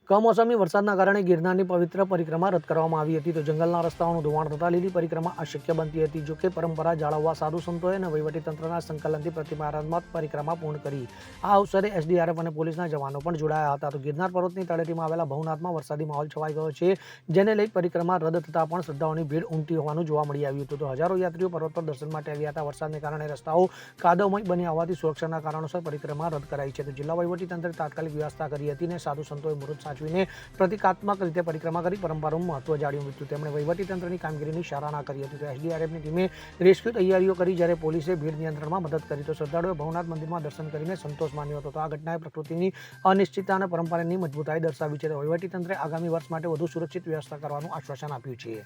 કમોસમી વરસાદના કારણે ગિરનારની પવિત્ર પરિક્રમા રદ કરવામાં આવી હતી તો જંગલના રસ્તાઓનું ધોવાણ થતાં લીલી પરિક્રમા અશક્ય બનતી હતી. જોકે પરંપરા જાળવવા સાધુ સંતોએ અને વહીવટીતંત્રના સંકલનથી પ્રતિમારાત્મક પરિક્રમા પૂર્ણ કરી. આ અવસરે એસડીઆરએફ અને પોલીસના જવાનો પણ જોડાયા હતા. તો ગિરનાર પર્વતની તળેટીમાં આવેલા ભવનાથમાં વરસાદી માહોલ છવાઈ ગયો છે, જેને લઈ પરિક્રમા રદ થતાં પણ શ્રદ્ધાળુઓની ભીડ ઉમટી હોવાનું જોવા મળી આવ્યું હતું. તો હજારો યાત્રીઓ પર્વત પર દર્શન માટે આવ્યા હતા. વરસાદને કારણે રસ્તાઓ કાદવમય બન્યા હોવાથી સુરક્ષાના કારણોસર પરિક્રમા રદ કરાઈ છે. તો જિલ્લા વહીવટીતંત્રે તાત્કાલિક વ્યવસ્થા કરી હતી અને સાધુ સંતોએ મુહૂર્ત સાચવીને પ્રતિકાત્મક રીતે પરિક્રમા કરી પરંપરાનું મહત્વ જાળવ્યું હતું. તેમણે વહીવટીતંત્રની કામગીરીની સરાહના કરી હતી. તો એસડીઆરએફની ટીમે રેસ્ક્યુ તૈયારીઓ કરી જ્યારે પોલીસે ભીડ નિયંત્રણમાં મદદ કરી. તો શ્રદ્ધાળુઓએ ભવનાથ મંદિરમાં દર્શન કરીને સંતોષ માન્યો હતો. તો આ ઘટનાએ પ્રકૃતિની અનિશ્ચિતતા અને પરંપરાની મજબૂતાઈ દર્શાવી છે. તો વહીવટીતંત્રે આગામી વર્ષ માટે વધુ સુરક્ષિત વ્યવસ્થા કરવાનું આશ્વાસન આપ્યું છે.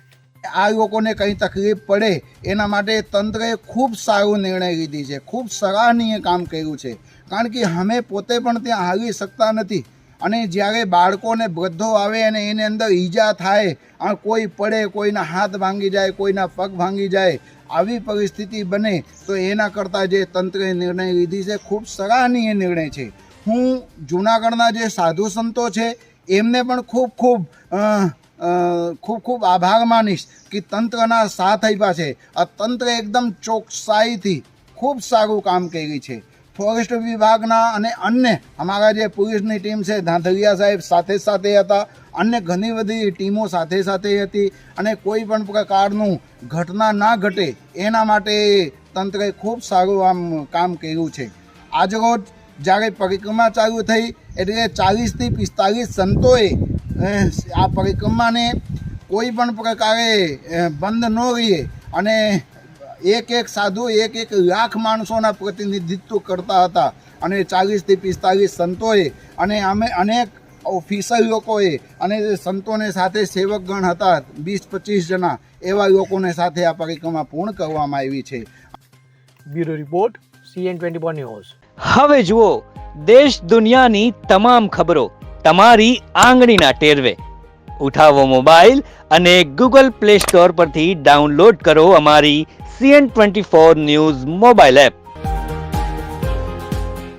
આ લોકોને કંઈ તકલીફ પડે એના માટે તંત્રએ ખૂબ સારો નિર્ણય લીધી છે, ખૂબ સરાહનીય કામ કર્યું છે. કારણ કે અમે પોતે પણ ત્યાં હાલી શકતા નથી અને જ્યારે બાળકોને વૃદ્ધો આવે અને એની અંદર ઈજા થાય, કોઈ પડે, કોઈના હાથ ભાંગી જાય, કોઈના પગ ભાંગી જાય, આવી પરિસ્થિતિ બને તો એના કરતાં જે તંત્રએ નિર્ણય લીધી છે ખૂબ સરાહનીય નિર્ણય છે. હું જૂનાગઢના જે સાધુ સંતો છે એમને પણ ખૂબ ખૂબ આભાર માનીશ કે તંત્રના સાથ આપ્યા છે. આ તંત્ર એકદમ ચોકસાઈથી ખૂબ સારું કામ કર્યું છે. ફોરેસ્ટ વિભાગના અને અન્ય અમારા જે પોલીસની ટીમ છે, ધાંધલિયા સાહેબ સાથે સાથે હતા, અન્ય ઘણી બધી ટીમો સાથે સાથે હતી અને કોઈ પણ પ્રકારનું ઘટના ના ઘટે એના માટે તંત્રએ ખૂબ સારું આમ કામ કર્યું છે. આજરોજ જ્યારે પરિક્રમા ચાલુ થઈ એટલે 40થી 45 સંતોએ આ પરિક્રમાને કોઈ પણ પ્રકારે બંધ ન રહીએ અને એક સાધુ એક લાખ માણસોના પ્રતિનિધિત્વ કરતા હતા અને 40થી 45 સંતોએ અને અમે અનેક ઓફિસર લોકોએ અને સંતોને સાથે સેવકગણ હતા 20-25 જણા, એવા લોકોને સાથે આ પરિક્રમા પૂર્ણ કરવામાં આવી છે. Bureau report CN24 news. હવે જુઓ દેશ દુનિયાની તમામ ખબરો તમારી આંગળીના ટેરવે. ઉઠાવો મોબાઈલ અને Google Play Store પરથી ડાઉનલોડ કરો અમારી CN24 ન્યૂઝ મોબાઈલ એપ.